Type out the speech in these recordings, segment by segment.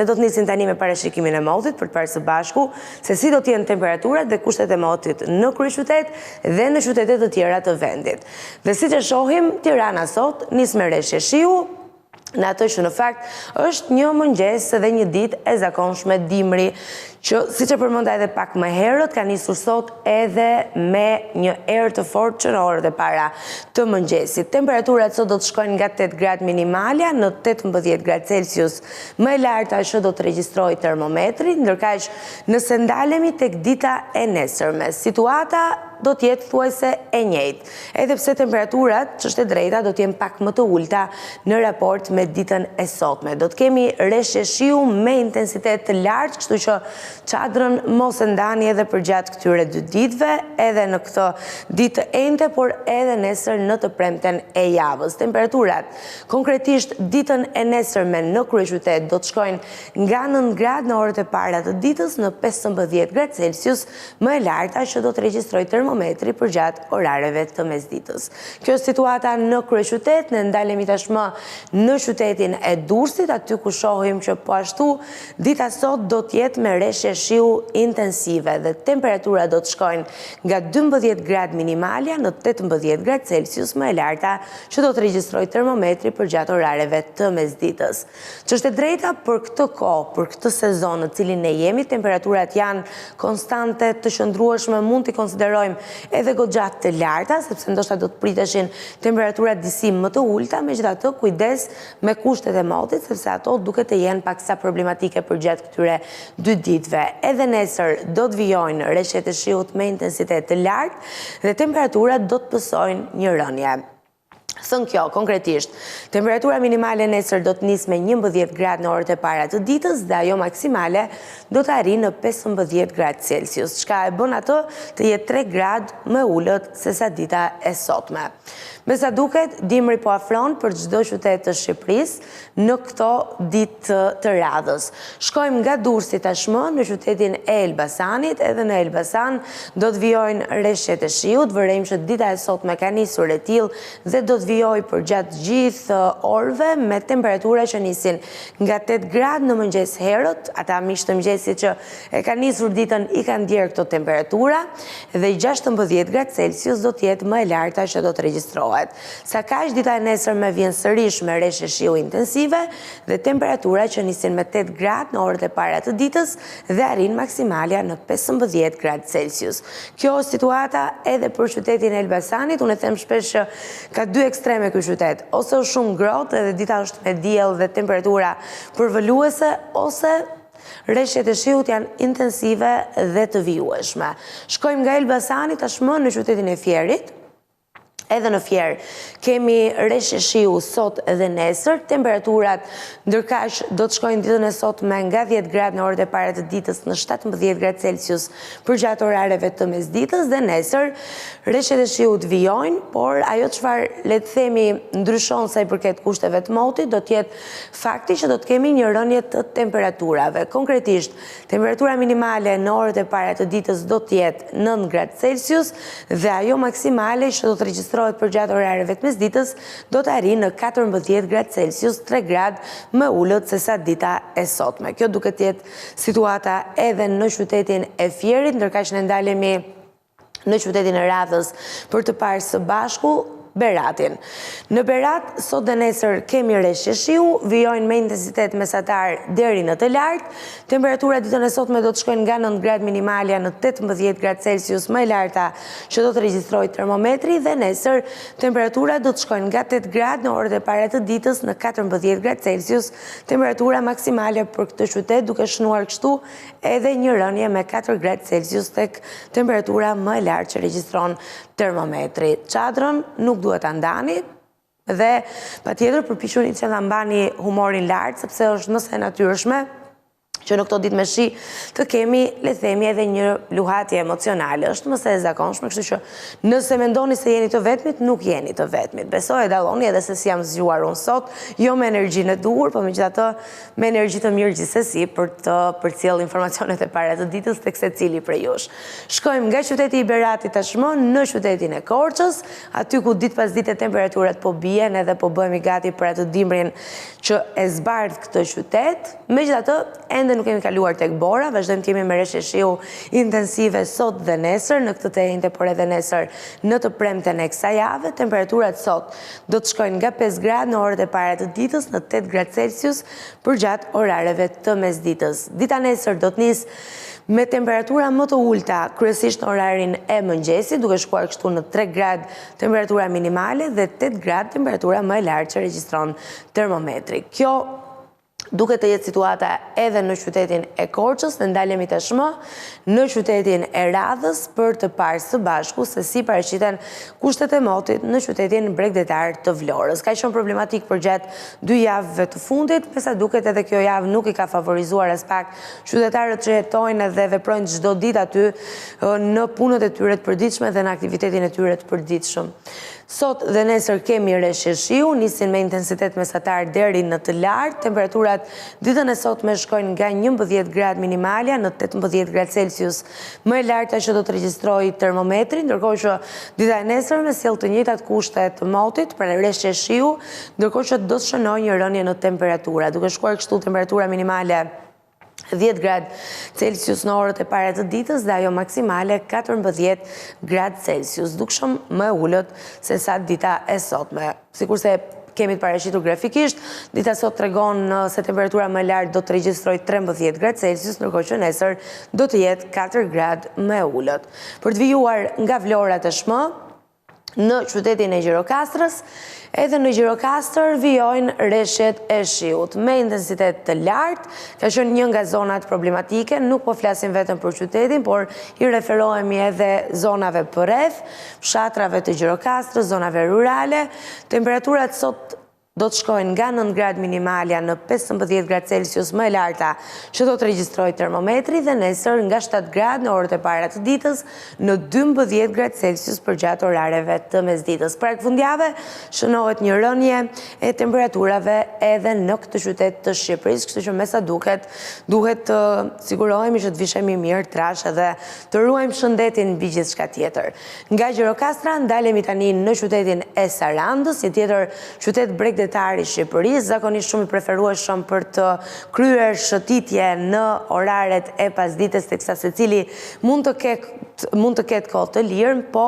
Ne do të nisim tani me parashikimin e motit për të parë së bashku se si do të jenë temperaturat dhe kushtet e motit në kryeqytet dhe në qytetet të tjera të vendit. Dhe siç e shohim, Tirana sot nis me rreshje shiu, në atë që në fakt është një mëngjes dhe një ditë e zakonshme dimri, që siç e përmenda edhe pak më herët, ka nisur sot edhe me një erë të fortë që në orët e para të mëngjesit. Temperaturat sot do të shkojnë nga 8 gradë minimalja në 18 gradë Celsius, më e larta që do të regjistrojë termometri, ndërkaq nëse ndalemi tek dita e nesërme, situata do të jetë thuajse e njëjtë. Edhe pse temperaturat, ç'është e drejta, do të jenë pak më të ulta në raport me ditën e sotme. Do të kemi rreshje shiu me intensitet të lartë, kështu që çadrën mos e ndani edhe përgjatë këtyre 2 ditëve, edhe në këtë ditë të enjte, por edhe nesër në të premten e javës. Temperaturat konkretisht ditën e nesërme në kryeqytet do të shkojnë nga 9 gradë në orët e para të ditës në 15 gradë Celsius, më e larta që do të regjistrojë termometri përgjatë orareve të mesditës. Kjo është situata në kryeqytet, ne ndalemi tashmë në qytetin e Durrësit, aty ku shohim që po ashtu dita sot do të jetë me rreshje shiu intensive dhe temperatura do të shkojnë nga 12 gradë minimalja në 18 gradë Celsius, më e larta që do të regjistrojë termometri përgjatë orareve të mesditës. Ç'është e drejta për këtë kohë, për këtë sezon në cilin ne jemi, temperaturat janë konstante të qëndrueshme, mund t'i konsiderojmë edhe goxha të larta, sepse ndoshta do të priteshin temperatura disi më të ulta, megjithatë kujdes me kushtet e motit, sepse ato duket të jenë paksa problematike përgjatë këtyre 2 ditëve. Edhe nesër do të vijojnë rreshjet e shiut me intensitet të lartë dhe temperaturat do të pësojnë një rënje. Thënë kjo, konkretisht, temperatura minimale nesër do të nisë me 11 gradë në orët e para të ditës dhe ajo maksimale do të arrijë në 15 gradë Celsius, çka e bën atë të jetë 3 gradë më ullët se sa dita e sotme. Me sa duket, dimri po afron për çdo qytet të Shqipërisë në këto ditë të radhës. Shkojmë nga Durrësi tashmë në qytetin e Elbasanit, edhe në Elbasan do të vijojnë rreshjet e shiut, vërejmë që dita e sotme ka nisur e tillë dhe do të vijojë përgjatë gjithë orëve me temperatura që nisin nga 8 gradë në mëngjes herët, ata miq të mëngjesit që e kanë nisur ditën i kanë ndier këto temperatura dhe 16 gradë Celsius do të jetë më e larta që do të regjistrohet. Sa kaq dita e nesërme vjen sërish me rreshje shiu intensive dhe temperatura që nisin me 8 gradë në orët e para të ditës dhe arrin maksimalja në 15 gradë Celsius. Kjo është situata edhe për qytetin e Elbasanit. Unë e them shpesh që ka 2 ekstreme ky qytet, ose është shumë ngrohtë edhe dita është me diell dhe temperatura përvoluese, ose rreshjet e shiut janë intensive dhe të vijueshme. Shkojmë nga Elbasani tashmë në qytetin e Fierit. Edhe në Fier kemi rreshje shiu sot edhe nesër, temperaturat ndërkaq do të shkojnë ditën e sotme nga 10 gradë në orët e para të ditës në 17 gradë Celsius përgjatë orareve të mesditës dhe nesër rreshjet e shiut vijojnë, por ajo çfarë le të themi ndryshon sa i përket kushteve të motit do të jetë fakti që do të kemi një rënje të temperaturave. Konkretisht, temperatura minimale në orët e para të ditës do të jetë 9 gradë Celsius dhe ajo maksimale që do të regjistrohet përgjatë orareve të mesditës do të arrijë në 14 gradë Celsius, 3 gradë më ullët se sa dita e sotme. Kjo duket të jetë situata edhe në qytetin e Fierit, ndërkaq ne ndalemi në qytetin e Radhës për të parë së bashku Beratin. Në Berat, sot dhe nesër kemi rreshje shiu, vijojnë me intensitet mesatar deri në të lartë, temperatura ditën e sotme do të shkojnë nga 9 gradë minimalja në 18 gradë Celsius, më e larta që do të regjistrojë termometri dhe nesër temperatura do të shkojnë nga 8 gradë në orët e para të ditës në 14 gradë Celsius, temperatura maksimale për këtë qytet duke shënuar kështu edhe një rënje me 4 gradë Celsius tek temperatura më e lartë që regjistron termometri. Çadrën nuk duhet ta ndani dhe patjetër përpiquni që ta mbani humorin lart sepse është më së natyrshme që në këto ditë me shi të kemi, le themi, edhe një luhatje emocionale. Është mëse e zakonshme, kështu që nëse mendoni se jeni të vetmit, nuk jeni të vetmit. Besoj e dalloni edhe se si jam zgjuar unë sot, jo me energjinë e duhur, por megjithatë me energji të mirë gjithsesi për të përcjell informacionet e para të ditës tek secili prej jush. Shkojmë nga qyteti i Beratit tashmë në qytetin e Korçës, aty ku ditë pas dite temperaturat po bien edhe po bëhemi gati për atë dimrin që e zbardh këtë qytet. Megjithatë, ende nuk kemi kaluar tek bora, vazhdojmë të jemi me reshje shiu intensive sot dhe nesër, në këtë të enjte, por edhe nesër në të premten e kësaj jave. Temperaturat sot do të shkojnë nga 5 gradë në orët e para të ditës në 8 gradë Celsius përgjatë orareve të mesditës. Dita nesër do të nisë me temperatura më të ulta, kryesisht në orarin e mëngjesit, duke shkuar kështu në 3 gradë temperatura minimale dhe 8 gradë temperatura më e lartë që regjistron termometri. Kjo duke të jetë situata edhe në qytetin e Korçës, ne ndalemi tashmë në qytetin e Radhës për të parë së bashku se si paraqiten kushtet e motit në qytetin bregdetar të Vlorës. Ka qenë problematik përgjatë 2 javëve të fundit, me sa duket edhe kjo javë nuk i ka favorizuar as pak qytetarët që jetojnë dhe veprojnë çdo ditë aty në punët e tyre të përditshme dhe në aktivitetin e tyre të përditshëm. Sot dhe nesër kemi reshje shiu, nisin me intensitet mesatar deri në të lartë, temperaturat ditën e sotme shkojnë nga 11 gradë minimalja në 18 gradë Celsius, më e larta që do të regjistrojë termometri, ndërkohë që dita e nesërme sjell të njëjtat kushte të motit për reshje shiu, ndërkohë që do të shënojë një rënje në temperatura, duke shkuar kështu temperatura minimale 10 gradë Celsius në orët e para të ditës dhe ajo maksimale 14 gradë Celsius, dukshëm më ullët se sa dita e sotme. Sikurse kemi të parashitur grafikisht, dita sot tregon se temperatura më lartë do të regjistrojë 13 gradë Celsius, ndërkohë që nesër do të jetë 4 gradë më ullët. Për të vijuar nga Vlora tashmë, në qytetin e Gjirokastrës, edhe në Gjirokastër vijojnë reshjet e shiut me intensitet të lartë, ka qenë një nga zonat problematike, nuk po flasim vetëm për qytetin, por i referohemi edhe zonave përreth, fshatrave të Gjirokastrës, zonave rurale. Temperaturat sot do të shkojnë nga 9 gradë minimalja në 15 gradë Celsius më e larta që do të regjistrojë termometri dhe nesër nga 7 gradë në orët e para të ditës në 12 gradë Celsius përgjatë orareve të mesditës. Pra fundjavë shënohet një rënje e temperaturave edhe në këtë qytet të Shqipërisë, kështu që me sa duhet të sigurohemi që të vishemi mirë trash edhe të ruajmë shëndetin mbi gjithçka tjetër. Nga Gjirokastra ndalemi tani në qytetin e Sarandës, një tjetër qytet bregdetar i Shqipërisë, zakonisht shumë i preferueshëm për të kryer shëtitje në oraret e pasdites, teksa secili mund të ketë kohë të lirë, po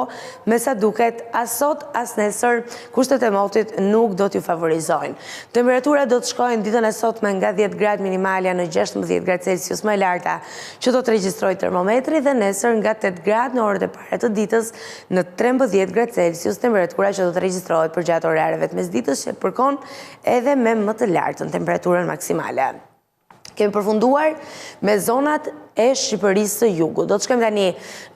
me sa duket as sot as nesër kushtet e motit nuk do t'ju favorizojnë. Temperatura do të shkojnë ditën e sotme nga 10 gradë minimalja në 16 gradë Celsius më e larta që do të regjistrojë termometri dhe nesër nga 8 gradë në orët e para të ditës në 13 gradë Celsius, temperatura që do të regjistrojë përgjatë orareve të mesditës që përkon edhe me më të lartën temperaturën maksimale. Kemi përfunduar me zonat e Shqipërisë së Jugut. Do të shkojmë tani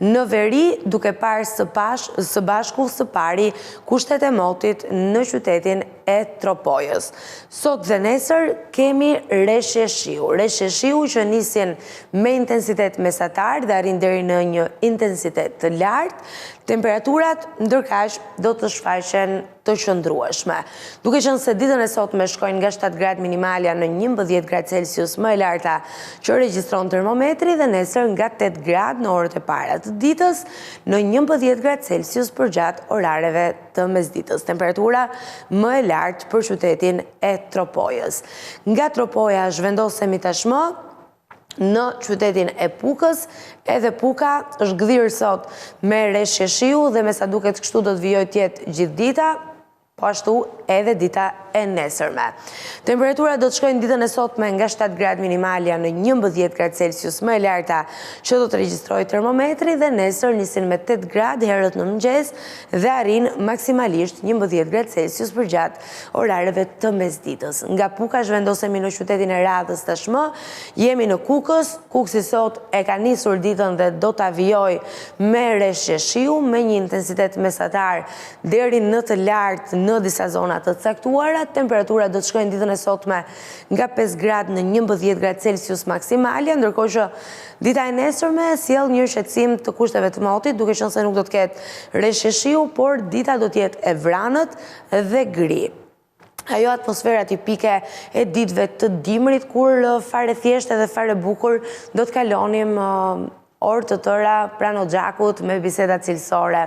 në veri duke parë së bashku së pari kushtet e motit në qytetin e Tropojës. Sot dhe nesër kemi reshje shiu që nisin me intensitet mesatar dhe arrin deri në një intensitet të lartë. Temperaturat ndërkaq do të shfaqen të qëndrueshme. Duke qenë se ditën e sotme shkojnë nga 7 gradë minimalja në 11 gradë Celsius më e larta që regjistron termometri dhe nesër nga 8 gradë në orët e para të ditës në 11 gradë Celsius përgjatë orareve të mesditës. Temperatura më e lartë për qytetin e Tropojës. Nga Tropoja zhvendosemi tashmë në qytetin e Pukës, edhe Puka është gdhirë sot me reshje shiu dhe me sa duket kështu do të vijojë tjetë gjithë dita, po ashtu edhe dita e nesërme. Temperatura do të shkojnë ditën e sotme nga 7 gradë minimalja në 11 gradë Celsius më e larta që do të regjistrojë termometri dhe nesër nisin me 8 gradë herët në mëngjes dhe arrin maksimalisht 11 gradë Celsius përgjatë orareve të mesditës. Nga Puka zhvendosemi në qytetin e Radhës tashmë, jemi në Kukës, Kuksi sot e ka nisur ditën dhe do ta vijojë me reshje shiu me një intensitet mesatar deri në të lartë në disa zona të caktuara, temperatura do të shkojnë ditën e sotme nga 5 gradë në 11 gradë Celsius maksimalja, ndërkohë që dita e nesërme sjell një shqetësim të kushteve të motit, duke qenë se nuk do të ketë reshje shiu, por dita do të jetë e vranët dhe gri. Ajo atmosfera tipike e ditëve të dimrit, kur fare thjeshtë dhe fare bukur do të kalonim orë të tëra pranë Xhakut me biseda cilësore.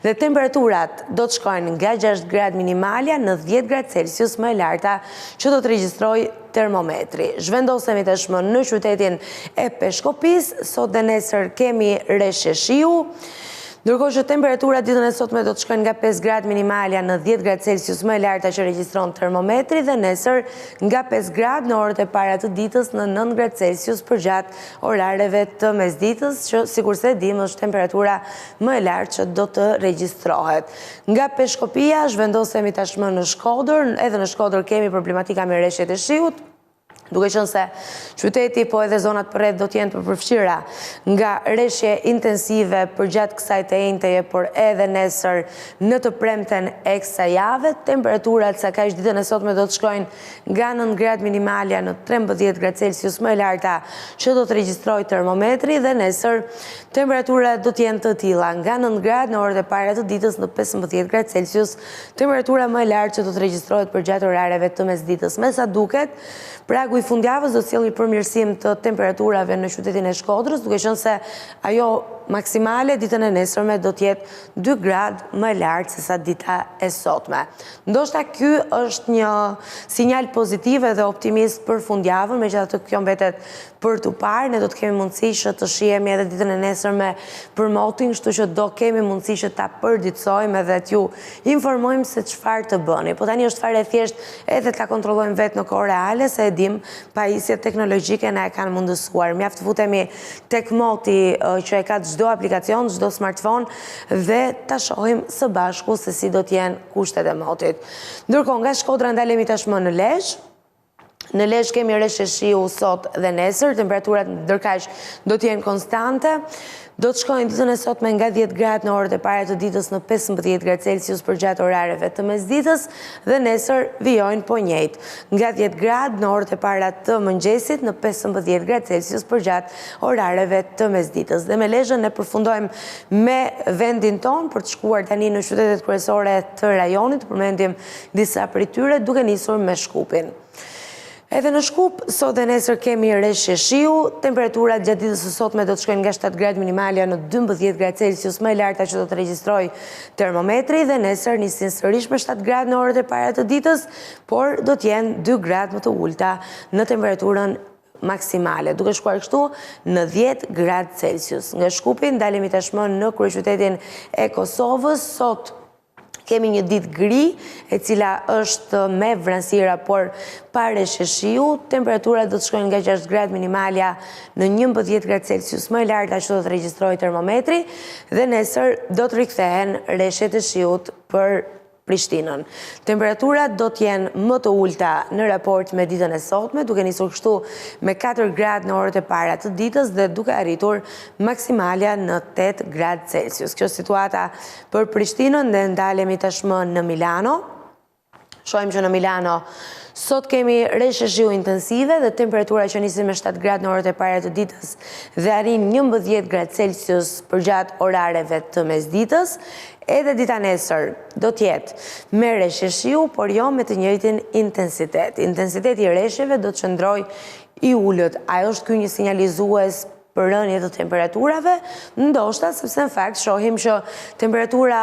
Dhe temperaturat do të shkojnë nga 6 gradë minimalja në 10 gradë Celsius më e larta që do të regjistrojë termometri. Zhvendosemi tashmë në qytetin e Peshkopis, sot dhe nesër kemi reshje shiu, ndërkohë që temperaturat ditën e sotme do të shkojnë nga 5 gradë minimalja në 10 gradë Celsius më e larta që regjistron termometri dhe nesër nga 5 gradë në orët e para të ditës në 9 gradë Celsius përgjatë orareve të mesditës, që sikurse dim është temperatura më e lartë që do të regjistrohet. Nga Peshkopia zhvendosemi tashmë në Shkodër, edhe në Shkodër kemi problematika me reshjet e shiut, duke qenë se qyteti po edhe zonat përreth do t'jenë të përfshira nga reshje intensive përgjatë kësaj të enjteje, por edhe nesër në të premten e kësaj jave. Temperaturat sa kaq ditën e sotme do të shkojnë nga 9 gradë minimalja në 13 gradë Celsius më e larta që do të regjistrojë termometri dhe nesër temperaturat do t'jenë të tilla nga 9 gradë në orët e para të ditës në 15 gradë Celsius, temperatura më e lartë që do të regjistrohet përgjatë orareve të mesditës. Me sa duket, pragu i fundjavës do të sjellë një përmirësim të temperaturave në qytetin e Shkodrës, duke qenë se ajo maksimale ditën e nesërme do të jetë 2 gradë më lartë se sa dita e sotme. Ndoshta ky është një sinjal pozitiv dhe optimist për fundjavën, megjithatë kjo mbetet për tu parë, ne do të kemi mundësi që të shihemi edhe ditën e nesërme për motin, kështu që do kemi mundësi që ta përditësojmë edhe t'ju informojmë se çfarë të bëni. Po tani është fare thjesht edhe ta kontrollojmë vetë në kohë reale, se e dim pajisjet teknologjike na e kanë mundësuar. Mjaft futemi tek moti që e ka çdo aplikacion, çdo smartphone dhe ta shohim së bashku se si do të jenë kushtet e motit. Ndërkohë nga Shkodra ndalemi tashmë në Lezhë. Në Lezhë kemi reshje shiu sot dhe nesër, temperaturat ndërkaq do të jenë konstante. Do të shkojnë ditën e sotme nga 10 gradë në orët e para të ditës në 15 gradë Celsius përgjatë orareve të mesditës dhe nesër vijojnë po njëjtë. Nga 10 gradë në orët e para të mëngjesit në 15 gradë Celsius përgjatë orareve të mesditës. Dhe me Lezhën ne përfundojmë me vendin ton për të shkuar tani në qytetet kryesore të rajonit, përmendim disa prej tyre duke nisur me Shkupin. Edhe në Shkup, sot dhe nesër kemi reshje shiu, temperaturat gjatë ditës së sotme do të shkojnë nga 7 gradë minimalja në 12 gradë Celsius më e larta që do të regjistrojë termometri dhe nesër nisin sërish me 7 gradë në orët e para të ditës, por do të jenë 2 gradë më të ulta në temperaturën maksimale, duke shkuar kështu në 10 gradë Celsius. Nga Shkupi ndalemi tashmë në kryeqytetin e Kosovës, sot kemi një ditë gri, e cila është me vranësira, por pa reshje shiu. Temperaturat do të shkojnë nga 6 gradë minimalja në 11 gradë Celsius më e larta që do të regjistrojë termometri dhe nesër do të rikthehen reshjet e shiut për Prishtinën. Temperaturat do të jenë më të ulta në raport me ditën e sotme, duke nisur kështu me 4 gradë në orët e para të ditës dhe duke arritur maksimalja në 8 gradë Celsius. Kjo situata për Prishtinën dhe ndalemi tashmë në Milano. Shohim që në Milano sot kemi reshje shiu intensive dhe temperatura që nisin me 7 gradë në orët e para të ditës dhe arrin 11 gradë Celsius përgjatë orareve të mesditës. Edhe dita nesër do të jetë me reshje shiu, por jo me të njëjtin intensitet. Intensiteti i reshjeve do të qëndrojë i ulët. Ajo është ky një sinjalizues për rënje të temperaturave, ndoshta sepse në fakt shohim që temperatura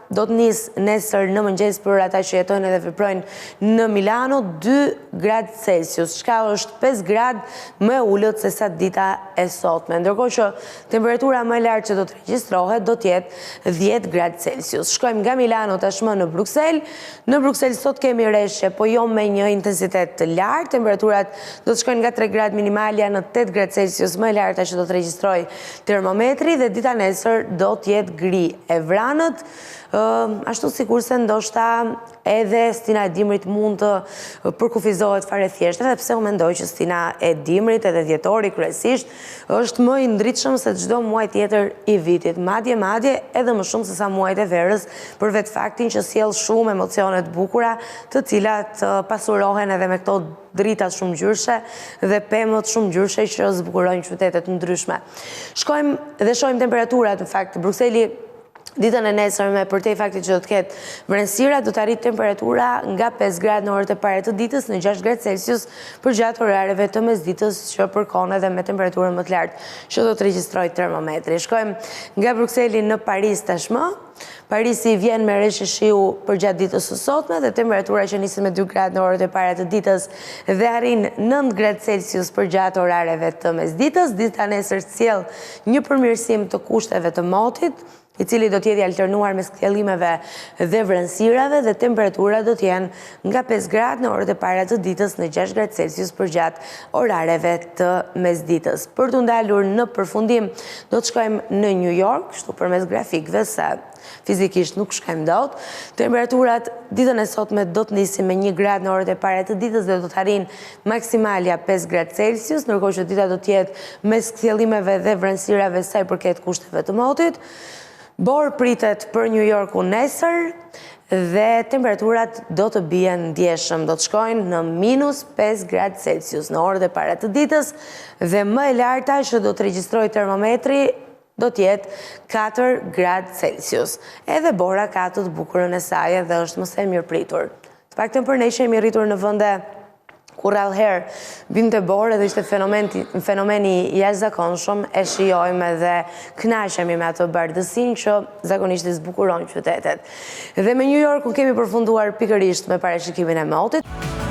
do të nisë nesër në mëngjes për ata që jetojnë edhe veprojnë në Milano 2 gradë Celsius, çka është 5 gradë më ulët se sa dita e sotme. Ndërkohë që temperatura më e lartë që do të regjistrohet do të jetë 10 gradë Celsius. Shkojmë nga Milano tashmë në Bruksel. Në Bruksel sot kemi reshje, po jo me një intensitet të lartë. Temperaturat do të shkojnë nga 3 gradë minimalja në 8 gradë Celsius më e larta që do të regjistrojë termometri dhe dita nesër do të jetë gri e vranët. ashtu sikur se ndoshta edhe Stina e Dimrit mund të përkufizohet fare thjesht, edhe pse u mendoj që Stina e Dimrit edhe dhjetori kryesisht është më i ndritshëm se çdo muaj tjetër i vitit, madje edhe më shumë se sa muajt e verës, për vetë faktin që sjell shumë emocione të bukura, të cilat pasurohen edhe me këto dritat shumë ngjyrshe dhe pemët shumë ngjyrshe që zbukurojnë qytete të ndryshme. Shkojmë dhe shohim temperaturat, në fakt, Brukseli ditën e nesërme, përtej faktit që do të ketë vrenësira, do të arrit temperatura nga 5 gradë në orët e pare të ditës në 6 gradë Celsius për gjatë orareve të mesditës që përkon edhe me temperaturën më të lartë që do të regjistrojë termometri. Shkojmë nga Brukseli në Paris tashmë. Parisi vjen me reshje shiu për gjatë ditës së sotme dhe temperatura që niset me 2 gradë në orët e para të ditës dhe arrin 9 gradë Celsius për gjatë orareve të mesditës. Dita nesër sjell një përmirësim të kushteve të motit, i cili do t'jeti alternuar me skjellimeve dhe vrenësirave dhe temperatura do t'jenë nga 5 gradë në orët e para të ditës në 6 gradë Celsius për gjatë orareve të mesditës. Për të ndalur në përfundim, do të shkojmë në New York, shtu përmes grafikëve se fizikisht nuk shkojmë dot. Temperaturat ditën e sotme do të nisin me 1 gradë në orët e para të ditës dhe do të arrijnë maksimalja 5 gradë Celsius, ndërkohë që dita do të jetë me skjellimeve dhe vrenësirave sa i përket kushteve të motit. Borë pritet për New Yorku nesër dhe temperaturat do të bien ndjeshëm, do të shkojnë në -5 gradë Celsius në orët e para të ditës dhe më e larta që do të regjistrojë termometri do të jetë 4 gradë Celsius. Edhe Bora ka të bukurën e saj dhe është më së mirë pritur. Të paktën për ne që jemi rritur në vende kur rallëherë binte borë dhe ishte fenomeni jashtëzakonshëm, e shijojmë dhe kënaqemi me atë bardhësinë që zakonisht i zbukuron qytetet. Dhe me New Yorkun kemi përfunduar pikërisht me parashikimin e motit.